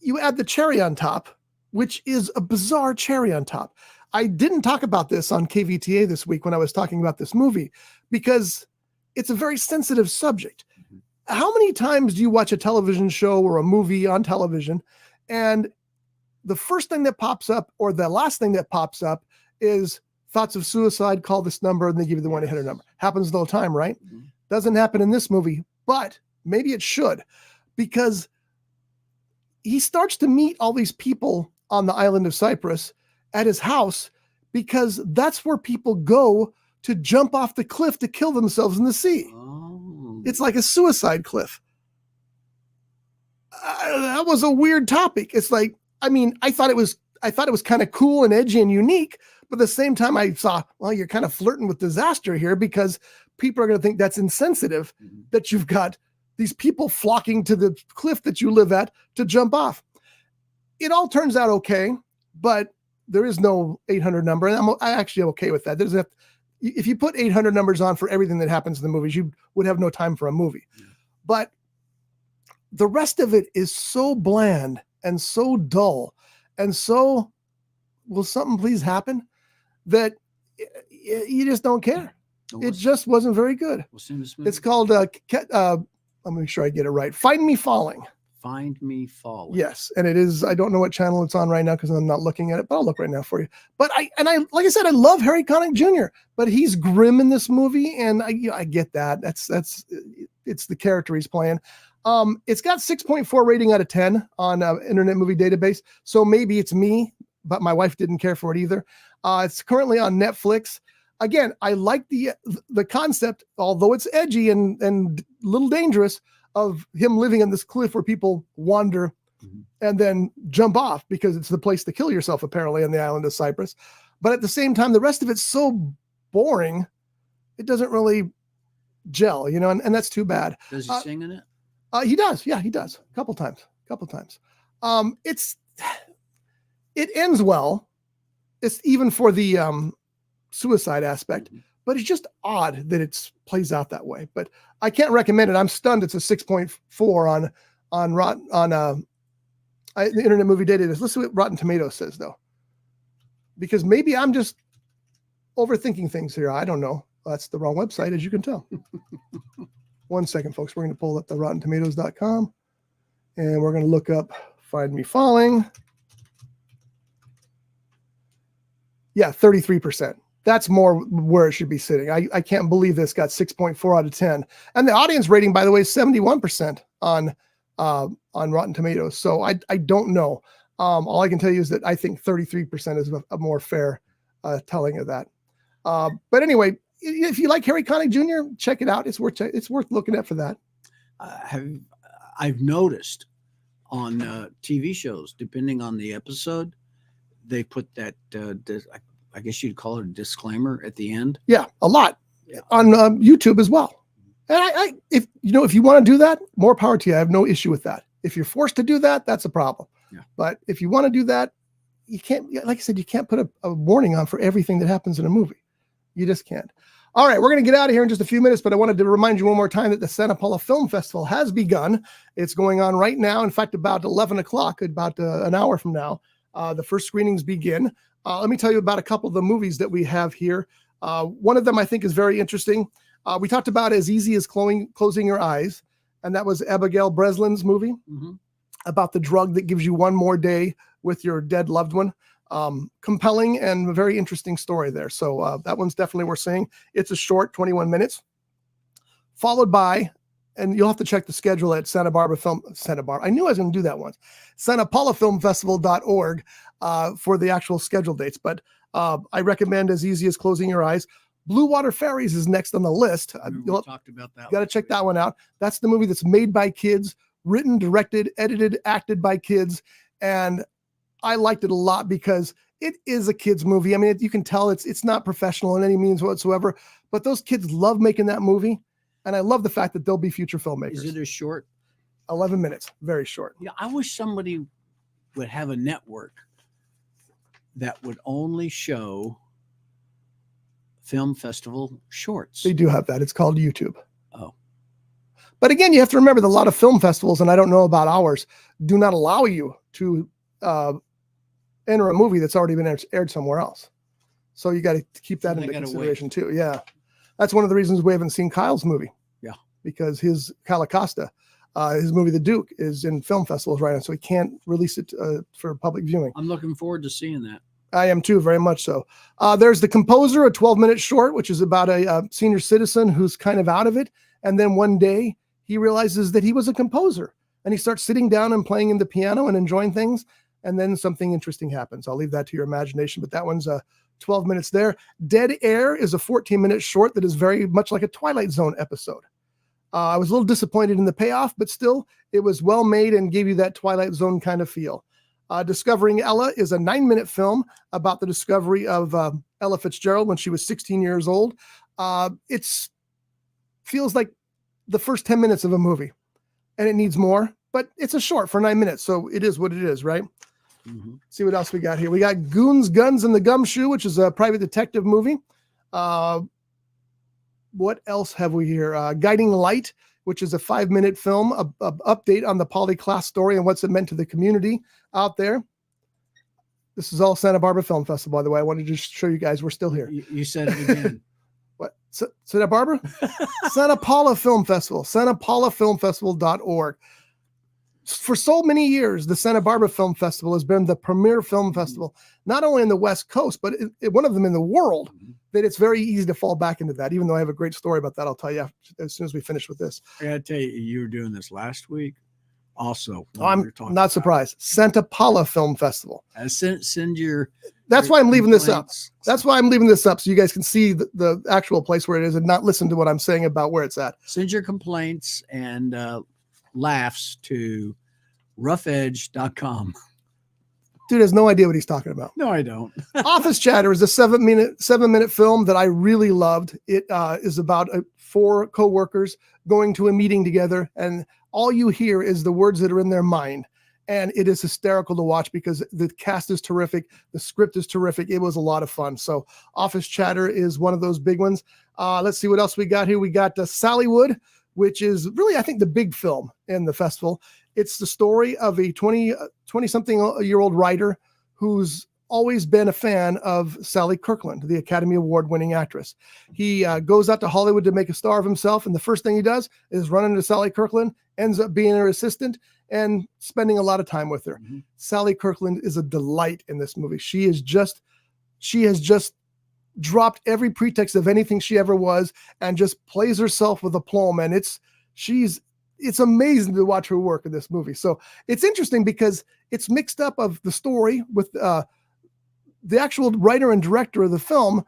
you add the cherry on top, which is a bizarre cherry on top. I didn't talk about this on KVTA this week when I was talking about this movie, because it's a very sensitive subject. Mm-hmm. How many times do you watch a television show or a movie on television, and the first thing that pops up or the last thing that pops up is thoughts of suicide, call this number, and they give you the 1-800 number. Happens all the time, right? Mm-hmm. Doesn't happen in this movie, but maybe it should, because he starts to meet all these people on the island of Cyprus at his house, because that's where people go to jump off the cliff to kill themselves in the sea. Oh. It's like a suicide cliff. that was a weird topic. It's like, I mean, I thought it was kind of cool and edgy and unique, but at the same time I saw, well, you're kind of flirting with disaster here because people are going to think that's insensitive that you've got these people flocking to the cliff that you live at to jump off. It all turns out okay, but there is no 800 number, and I'm actually okay with that. If you put 800 numbers on for everything that happens in the movies, you would have no time for a movie. But the rest of it is so bland and so dull and so, will something please happen, that you just don't care. It just wasn't very good. It's called, let me make sure I get it right. Find Me Falling. Find Me Falling. Yes. And it is, I don't know what channel it's on right now because I'm not looking at it, but I'll look right now for you. But I, like I said, I love Harry Connick Jr., but he's grim in this movie. And I get that. It's the character he's playing. It's got 6.4 rating out of 10 on Internet Movie Database. So maybe it's me, but my wife didn't care for it either. It's currently on Netflix. Again, I like the concept, although it's edgy and a little dangerous, of him living on this cliff where people wander and then jump off because it's the place to kill yourself, apparently, on the island of Cyprus. But at the same time, the rest of it's so boring, it doesn't really gel, and that's too bad. Does he sing in it? He does. Yeah, he does. A couple times. It ends well. It's even for the suicide aspect, but it's just odd that it plays out that way. But I can't recommend it. I'm stunned. It's a 6.4 on the Internet Movie Database. Let's see what Rotten Tomatoes says, though, because maybe I'm just overthinking things here. I don't know. That's the wrong website, as you can tell. 1 second, folks. We're going to pull up the RottenTomatoes.com, and we're going to look up Find Me Falling. Yeah, 33%. That's more where it should be sitting. I can't believe this got 6.4 out of 10. And the audience rating, by the way, is 71% on Rotten Tomatoes. So I don't know. All I can tell you is that I think 33% is a more fair telling of that. But anyway, if you like Harry Connick Jr., check it out. It's worth looking at for that. I've noticed on TV shows, depending on the episode, they put that I guess you'd call it a disclaimer at the end. Yeah, a lot on YouTube as well. And if you want to do that, more power to you. I have no issue with that. If you're forced to do that, that's a problem. Yeah. But if you want to do that, you can't. Like I said, you can't put a warning on for everything that happens in a movie. You just can't. All right, we're going to get out of here in just a few minutes, but I wanted to remind you one more time that the Santa Paula Film Festival has begun. It's going on right now. In fact, about 11 o'clock, about an hour from now, the first screenings begin. Let me tell you about a couple of the movies that we have here. One of them I think is very interesting. We talked about As Easy as Closing Your Eyes, and that was Abigail Breslin's movie about the drug that gives you one more day with your dead loved one. Compelling and a very interesting story there. So that one's definitely worth seeing. It's a short 21 minutes, followed by, and you'll have to check the schedule at Santa Barbara. I knew I was going to do that once. SantaPaulaFilmFestival.org for the actual schedule dates. But I recommend As Easy as Closing Your Eyes. Blue Water Ferries is next on the list. We talked about that. You got to check that one out. That's the movie that's made by kids, written, directed, edited, acted by kids. And I liked it a lot because it is a kid's movie. I mean, you can tell it's not professional in any means whatsoever, but those kids love making that movie. And I love the fact that they'll be future filmmakers. Is it a short? 11 minutes. Very short. Yeah, I wish somebody would have a network that would only show film festival shorts. They do have that. It's called YouTube. Oh. But again, you have to remember that a lot of film festivals, and I don't know about ours, do not allow you to enter a movie that's already been aired somewhere else. So you got to keep that into consideration too. Yeah. That's one of the reasons we haven't seen Kyle's movie. Yeah. Because Kyle Acosta, his movie, The Duke, is in film festivals right now. So he can't release it for public viewing. I'm looking forward to seeing that. I am too, very much so. There's The Composer, a 12-minute short, which is about a senior citizen who's kind of out of it. And then one day he realizes that he was a composer and he starts sitting down and playing in the piano and enjoying things. And then something interesting happens. I'll leave that to your imagination, but that one's 12 minutes there. Dead Air is a 14-minute short that is very much like a Twilight Zone episode. I was a little disappointed in the payoff, but still, it was well made and gave you that Twilight Zone kind of feel. Discovering Ella is a 9-minute film about the discovery of Ella Fitzgerald when she was 16 years old. It's feels like the first 10 minutes of a movie, and it needs more, but it's a short for 9 minutes, so it is what it is, right? Mhm. See what else we got here. We got Goons, Guns, and the Gumshoe, which is a private detective movie. What else have we here? Guiding Light, which is a 5-minute film, a update on the Poly class story and what's it meant to the community out there. This is all Santa Barbara Film Festival, by the way. I wanted to just show you guys we're still here. You said it again. What? Santa Barbara? Santa Paula Film Festival, santapaulafilmfestival.org. For so many years, the Santa Barbara Film Festival has been the premier film festival, not only in the West Coast, but one of them in the world, that it's very easy to fall back into that, even though I have a great story about that. I'll tell you as soon as we finish with this. I got to tell you, you were doing this last week also. I'm not surprised. Santa Paula Film Festival. Send your... That's why I'm leaving this up. complaints. That's why I'm leaving this up, so you guys can see the actual place where it is and not listen to what I'm saying about where it's at. Send your complaints and laughs to roughedge.com. Dude has no idea what he's talking about. No, I don't. Office Chatter is a 7-minute film that I really loved. It is about 4 coworkers going to a meeting together, and all you hear is the words that are in their mind. And it is hysterical to watch because the cast is terrific. The script is terrific. It was a lot of fun. So Office Chatter is one of those big ones. Let's see what else we got here. We got Sallywood, which is really, I think, the big film in the festival. It's the story of a 20-something-year-old writer who's always been a fan of Sally Kirkland, the Academy Award-winning actress. He goes out to Hollywood to make a star of himself, and the first thing he does is run into Sally Kirkland, ends up being her assistant, and spending a lot of time with her. Mm-hmm. Sally Kirkland is a delight in this movie. She has just dropped every pretext of anything she ever was and just plays herself with aplomb, and it's amazing to watch her work in this movie. So it's interesting because it's mixed up of the story with the actual writer and director of the film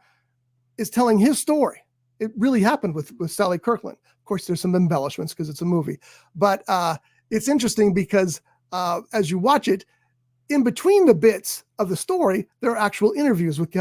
is telling his story. It really happened with Sally Kirkland. Of course, there's some embellishments because it's a movie, but it's interesting because as you watch it, in between the bits of the story, there are actual interviews with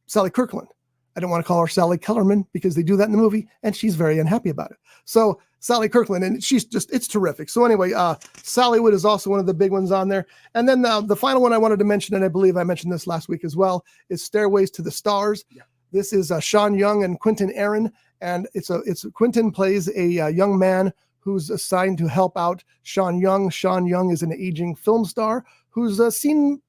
Sally Kirkland. I don't want to call her Sally Kellerman because they do that in the movie, and she's very unhappy about it. So Sally Kirkland, and it's terrific. So anyway, Sallywood is also one of the big ones on there. And then the final one I wanted to mention, and I believe I mentioned this last week as well, is Stairways to the Stars. Yeah. This is Sean Young and Quentin Aaron, and it's Quentin plays a young man who's assigned to help out Sean Young. Sean Young is an aging film star who's seen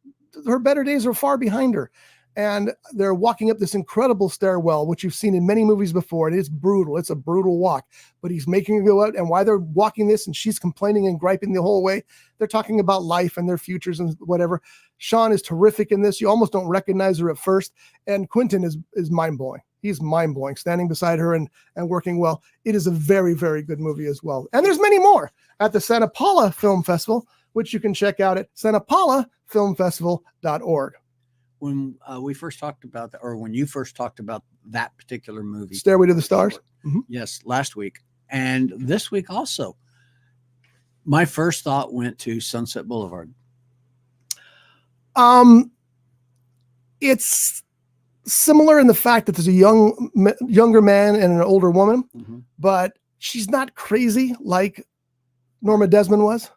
her better days are far behind her. And they're walking up this incredible stairwell, which you've seen in many movies before. And it's brutal. It's a brutal walk, but he's making her go out. And while they're walking this and she's complaining and griping the whole way, they're talking about life and their futures and whatever. Sean is terrific in this. You almost don't recognize her at first. And Quentin is mind-blowing. He's mind-blowing, standing beside her and working well. It is a very, very good movie as well. And there's many more at the Santa Paula Film Festival, which you can check out at santapaulafilmfestival.org. When we first talked about that, or when you first talked about that particular movie, Stairway to the Stars. Mm-hmm. Yes, last week and this week also, my first thought went to Sunset Boulevard. It's similar in the fact that there's a younger man and an older woman, Mm-hmm. but she's not crazy like Norma Desmond was.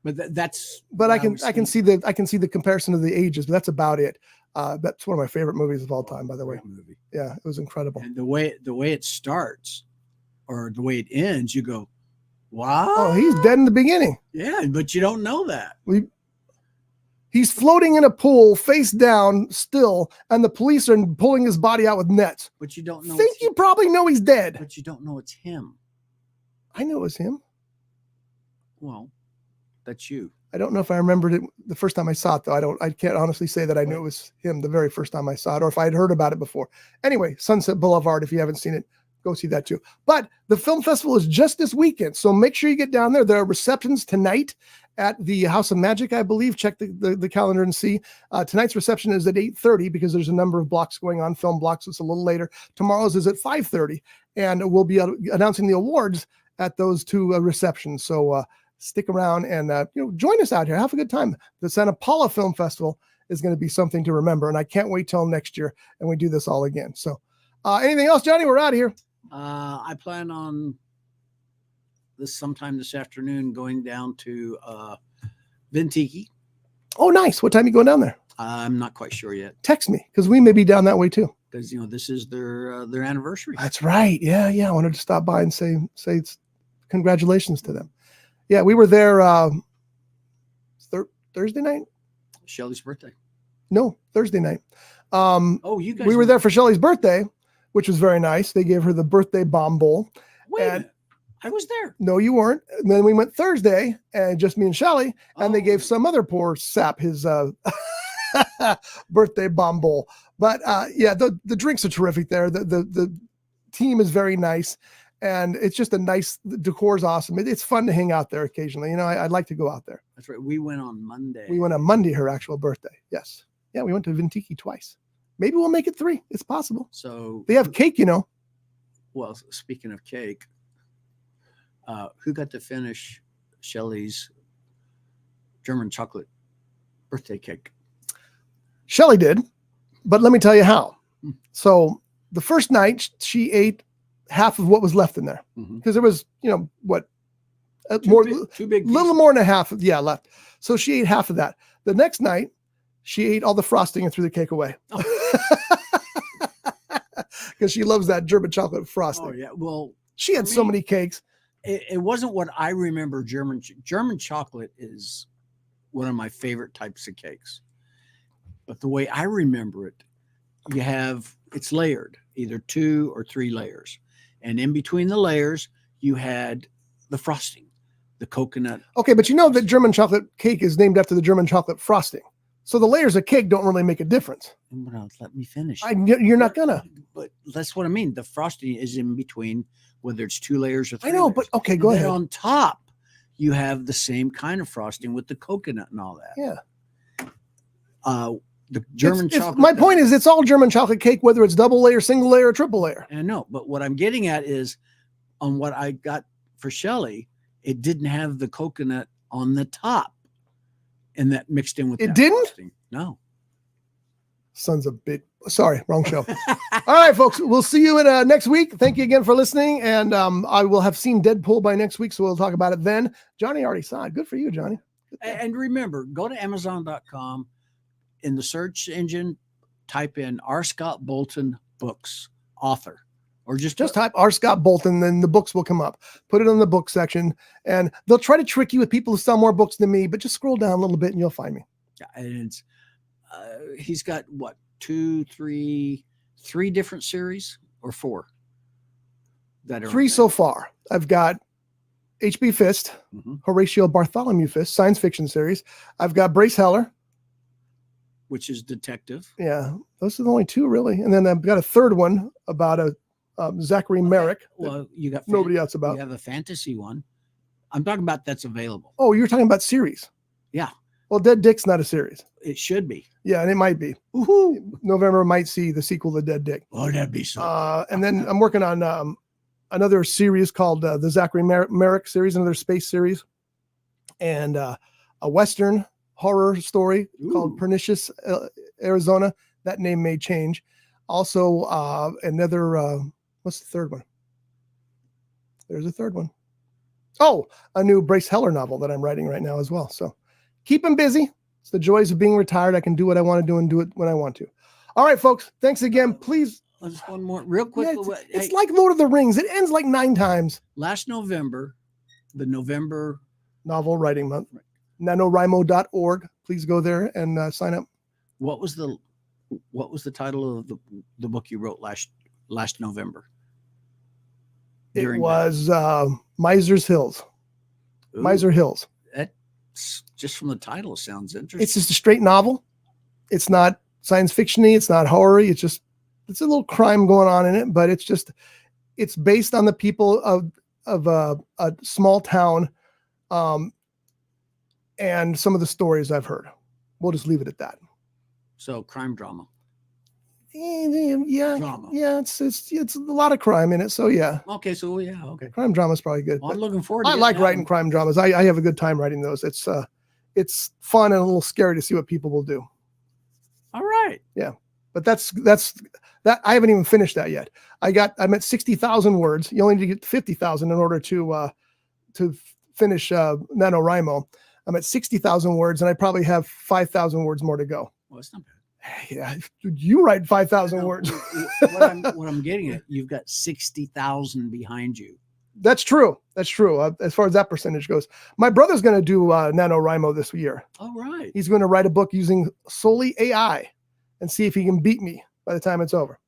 But that's. But I can see the comparison of the ages, but that's about it. That's one of my favorite movies of all time, by the way. Movie. Yeah, it was incredible. And the way it starts, or the way it ends, you go, "Wow!" Oh, he's dead in the beginning. Yeah, but you don't know that. He's floating in a pool, face down, still, and the police are pulling his body out with nets. But you don't know. You probably know he's dead. But you don't know it's him. I know it was him. Well, that's you. I don't know if I remembered it the first time I saw it, though. I can't honestly say that I knew it was him the very first time I saw it, or if I had heard about it before. Anyway, Sunset Boulevard, if you haven't seen it, go see that too. But the film festival is just this weekend, so make sure you get down there. There are receptions tonight at the House of Magic, I believe. Check the calendar and see. Tonight's reception is at 8:30 because there's a number of blocks going on, film blocks. It's a little later. Tomorrow's is at 5:30, and we'll be announcing the awards at those two receptions. So stick around and join us out here. Have a good time. The Santa Paula Film Festival is going to be something to remember, and I can't wait till next year and we do this all again. So anything else, Johnny? We're out of here. I plan on sometime this afternoon going down to Vintiki. Oh, nice. What time are you going down there? I'm not quite sure yet. Text me because we may be down that way too. Because this is their anniversary. That's right. Yeah. I wanted to stop by and say congratulations to them. Yeah, we were there Thursday night. Shelley's birthday. No, Thursday night. You guys. We were there for Shelley's birthday, which was very nice. They gave her the birthday bomb bowl. Wait a minute. I was there. No, you weren't. And then we went Thursday, and just me and Shelley, and they gave some other poor sap his birthday bomb bowl. But the drinks are terrific there. The team is very nice, and it's just the decor's awesome. It's fun to hang out there occasionally. I'd like to go out there. That's right. We went on Monday. We went on Monday, her actual birthday. Yes. Yeah, we went to Vintiki twice. Maybe we'll make it 3. It's possible. So they have cake, Well, speaking of cake, who got to finish Shelley's German chocolate birthday cake? Shelley did, but let me tell you how. So the first night she ate half of what was left in there because there was, little more than a half. Left. So she ate half of that. The next night she ate all the frosting and threw the cake away because she loves that German chocolate frosting. Oh yeah. Well, she had so many cakes. It wasn't what I remember. German chocolate is one of my favorite types of cakes. But the way I remember it, it's layered, either 2 or 3 layers. And in between the layers, you had the frosting, the coconut. Okay, but that German chocolate cake is named after the German chocolate frosting. So the layers of cake don't really make a difference. Well, let me finish. You're not gonna. But that's what I mean. The frosting is in between, whether it's 2 layers or 3 I know, layers. but okay, go ahead. On top, you have the same kind of frosting with the coconut and all that. Yeah. The German chocolate. My point is, it's all German chocolate cake, whether it's double layer, single layer, or triple layer. I know, but what I'm getting at is, on what I got for Shelley, it didn't have the coconut on the top, and that mixed in with it. That didn't? frosting. No. Sons of bit. Sorry, wrong show. All right, folks. We'll see you in next week. Thank you again for listening, and I will have seen Deadpool by next week, so we'll talk about it then. Johnny already saw it. Good for you, Johnny. And remember, go to Amazon.com. In the search engine, type in R. Scott Bolton books author, or just type R. Scott Bolton, then the books will come up. Put it in the book section, and they'll try to trick you with people who sell more books than me, but just scroll down a little bit and you'll find me. Yeah, and it's he's got what, 3 different series or 4 that are 3 so far. I've got H.B. Fist, Horatio Bartholomew Fist, science fiction series. I've got Brace Heller, which is detective. Yeah, those are the only 2 really. And then I've got a third one about a Zachary Merrick. Well, you got nobody else about. You have a fantasy one. I'm talking about that's available. Oh, you're talking about series. Yeah. Well, Dead Dick's not a series. It should be. Yeah, and it might be. Woohoo! November might see the sequel to Dead Dick. Oh, that'd be so. And then I'm working on another series called the Zachary Merrick series, another space series, and a Western horror story called Pernicious Arizona. That name may change. Also, another what's the third one? There's a third one. Oh, a new Brace Heller novel that I'm writing right now as well. So keep him busy. It's the joys of being retired. I can do what I want to do and do it when I want to. All right, folks. Thanks again. Please. Just one more real quick. Yeah, it's like Lord of the Rings. It ends like 9 times. Last November, the November Novel Writing Month. NaNoWriMo.org. Please go there and sign up. What was the title of the book you wrote last November? It was Miser's Hills. Ooh, Miser Hills. That's just from the title sounds interesting. It's just a straight novel. It's not science fiction-y. It's not horror. It's a little crime going on in it, but it's based on the people of a small town and some of the stories I've heard. We'll just leave it at that. So crime drama. Yeah, Drama. yeah, it's a lot of crime in it. So yeah, Okay, so yeah, okay. crime drama is probably good. Well, I'm but looking forward to I getting like that writing one. crime dramas. I have a good time writing those. It's fun and a little scary to see what people will do. All right. But that's that. I haven't even finished that yet. I'm at 60,000 words. You only need to get 50,000 in order to finish NaNoWriMo. I'm at 60,000 words, and I probably have 5,000 words more to go. Well, it's not bad. Yeah, dude, you write 5,000 No, words. what I'm getting at, you've got 60,000 behind you. That's true. That's true. As far as that percentage goes, my brother's going to do NaNoWriMo this year. All right. He's going to write a book using solely AI and see if he can beat me by the time it's over.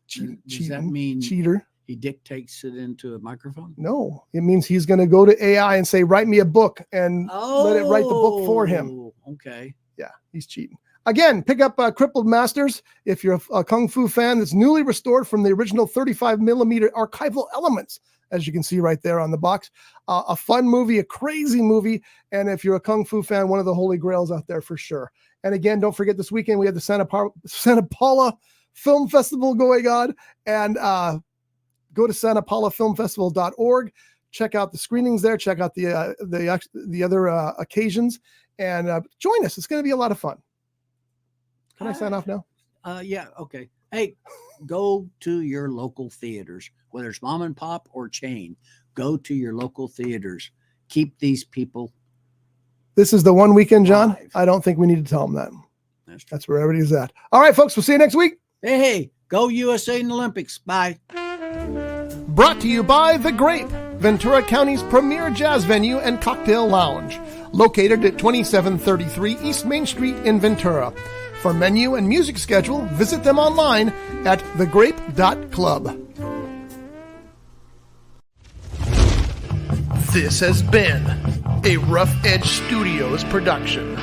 Does that mean Cheater? he dictates it into a microphone? No, it means he's going to go to AI and say, write me a book and let it write the book for him. Oh, okay. Yeah, he's cheating. Again, pick up Crippled Masters if you're a Kung Fu fan that's newly restored from the original 35 millimeter archival elements, as you can see right there on the box. A fun movie, a crazy movie. And if you're a Kung Fu fan, one of the holy grails out there for sure. And again, don't forget this weekend, we have the Santa Paula Film Festival going on. And go to santapaulafilmfestival.org. Check out the screenings there. Check out the other occasions. And join us. It's going to be a lot of fun. Can I sign off now? Yeah. Okay. Hey, go to your local theaters, whether it's mom and pop or chain. Go to your local theaters. Keep these people. This is the one weekend, John. Live. I don't think we need to tell them that. That's true. That's where everybody's at. All right, folks. We'll see you next week. Hey, go USA in the Olympics. Bye. Brought to you by The Grape, Ventura County's premier jazz venue and cocktail lounge, located at 2733 East Main Street in Ventura. For menu and music schedule, visit them online at thegrape.club. This has been a Rough Edge Studios production.